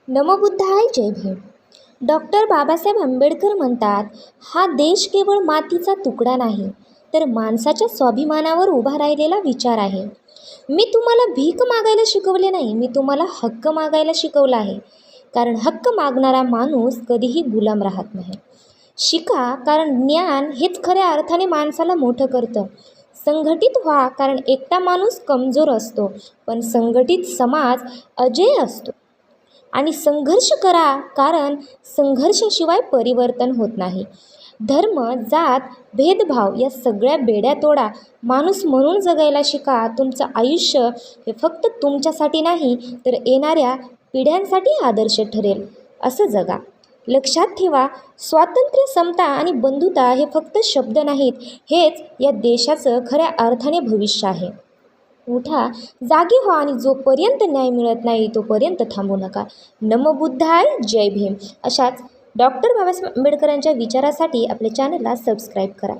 नमो बुद्धाय जय Bhim. Doctor Babasaheb Ambedkar म्हणतात, हा देश केवळ मातीचा तुकडा नाही, तर माणसाच्या स्वाभिमानावर उभा राहिलेला विचार आहे. मी तुम्हाला भीक मागायला शिकवले नाही, मी तुम्हाला हक्क मागायला शिकवला आहे. कारण हक्क मागणारा माणूस कधीही गुलाम राहत नाही. शिका, कारण ज्ञान हेच खऱ्या अर्थाने माणसाला मोठं करतं. संघटित व्हा, कारण एकटा माणूस कमजोर असतो, पण संघटित समाज अजेय असतो. आणि संघर्ष करा, कारण संघर्षाशिवाय परिवर्तन होत नाही. धर्म, जात, भेदभाव या सगळ्या बेड्या तोडा. माणूस म्हणून जगायला शिका. तुमचं आयुष्य हे फक्त तुमच्यासाठी नाही, तर येणाऱ्या पिढ्यांसाठी आदर्श ठरेल असं जगा. लक्षात ठेवा, स्वातंत्र्य, समता आणि बंधुता हे फक्त शब्द नाहीत, हेच या देशाचं खऱ्या अर्थाने भविष्य आहे. उठा, जागी व्हा आणि जोपर्यंत न्याय मिळत नाही तोपर्यंत थांबू नका. नमो बुद्धाय जय भीम. अशाच डॉक्टर बाबासाहेब आंबेडकरांच्या विचारासाठी आपल्या चॅनलला सबस्क्राईब करा.